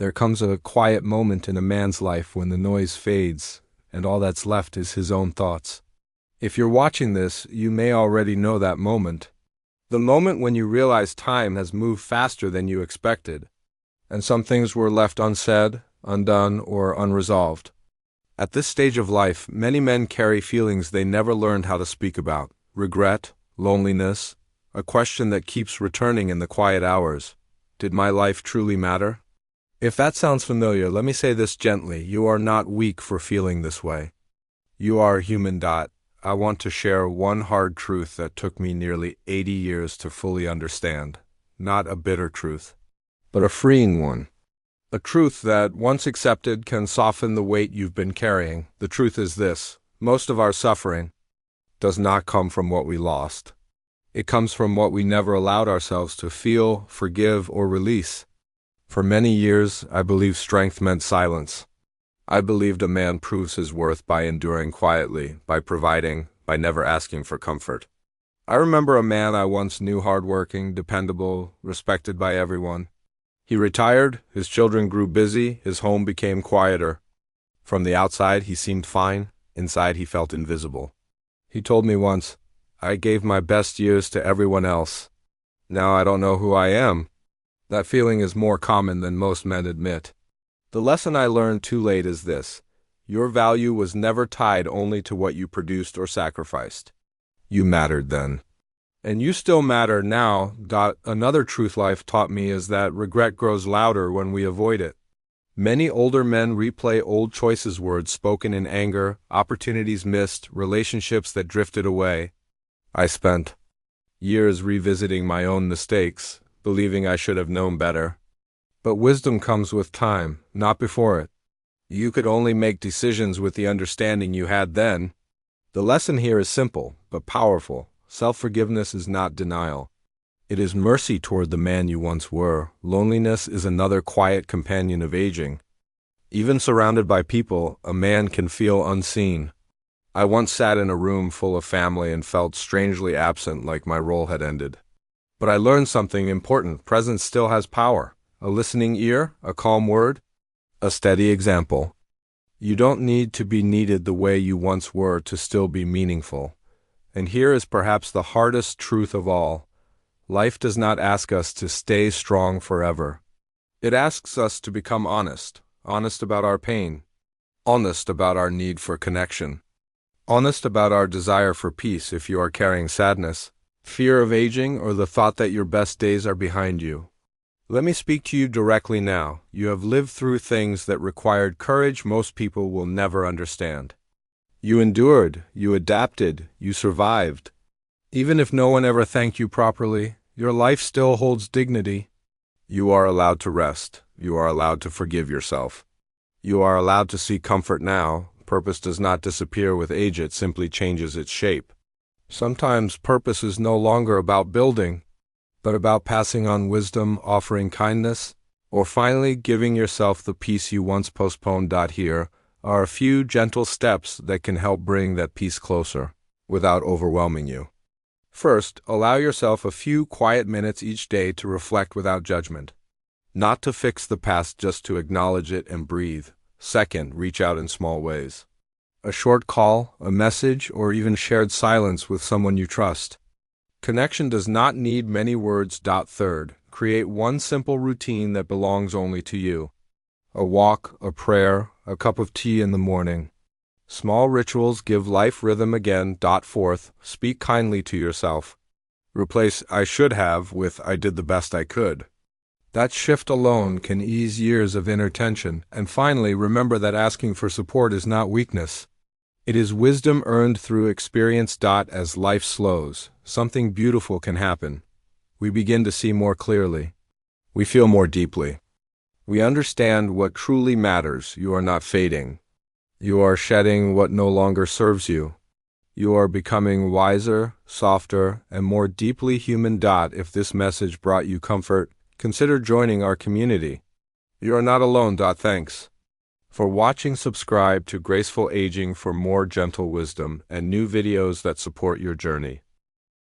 There comes a quiet moment in a man's life when the noise fades, and all that's left is his own thoughts. If you're watching this, you may already know that moment. The moment when you realize time has moved faster than you expected, and some things were left unsaid, undone, or unresolved. At this stage of life, many men carry feelings they never learned how to speak about: regret, loneliness, a question that keeps returning in the quiet hours. Did my life truly matter? If that sounds familiar, let me say this gently: you are not weak for feeling this way. You are human. I want to share one hard truth that took me nearly 80 years to fully understand. Not a bitter truth, but a freeing one. A truth that, once accepted, can soften the weight you've been carrying. The truth is this: most of our suffering does not come from what we lost. It comes from what we never allowed ourselves to feel, forgive, or release. For many years, I believed strength meant silence. I believed a man proves his worth by enduring quietly, by providing, by never asking for comfort. I remember a man I once knew, hardworking, dependable, respected by everyone. He retired, his children grew busy, his home became quieter. From the outside, he seemed fine. Inside, he felt invisible. He told me once, "I gave my best years to everyone else. Now I don't know who I am." That feeling is more common than most men admit. The lesson I learned too late is this: your value was never tied only to what you produced or sacrificed. You mattered then. And you still matter now. Another truth life taught me is that regret grows louder when we avoid it. Many older men replay old choices, words spoken in anger, opportunities missed, relationships that drifted away. I spent years revisiting my own mistakes, believing I should have known better. But wisdom comes with time, not before it. You could only make decisions with the understanding you had then. The lesson here is simple, but powerful. Self-forgiveness is not denial. It is mercy toward the man you once were. Loneliness is another quiet companion of aging. Even surrounded by people, a man can feel unseen. I once sat in a room full of family and felt strangely absent, like my role had ended. But I learned something important. Presence still has power. A listening ear, a calm word, a steady example. You don't need to be needed the way you once were to still be meaningful. And here is perhaps the hardest truth of all. Life does not ask us to stay strong forever. It asks us to become honest about our pain, honest about our need for connection, honest about our desire for peace. If you are carrying sadness, fear of aging, or the thought that your best days are behind you, let me speak to you directly now. You have lived through things that required courage most people will never understand. You endured, you adapted, you survived. Even if no one ever thanked you properly, your life still holds dignity. You are allowed to rest. You are allowed to forgive yourself. You are allowed to seek comfort now. Purpose does not disappear with age, it simply changes its shape. Sometimes purpose is no longer about building, but about passing on wisdom, offering kindness, or finally giving yourself the peace you once postponed. Here are a few gentle steps that can help bring that peace closer, without overwhelming you. First, allow yourself a few quiet minutes each day to reflect without judgment. Not to fix the past, just to acknowledge it and breathe. Second, reach out in small ways. A short call, a message, or even shared silence with someone you trust. Connection does not need many words. Third, create one simple routine that belongs only to you. A walk, a prayer, a cup of tea in the morning. Small rituals give life rhythm again. Fourth, speak kindly to yourself. Replace "I should have" with "I did the best I could." That shift alone can ease years of inner tension. And finally, remember that asking for support is not weakness. It is wisdom earned through experience. As life slows, something beautiful can happen. We begin to see more clearly. We feel more deeply. We understand what truly matters. You are not fading. You are shedding what no longer serves you. You are becoming wiser, softer, and more deeply human. If this message brought you comfort, consider joining our community. You are not alone. Thanks for watching. Subscribe to Graceful Aging for more gentle wisdom and new videos that support your journey.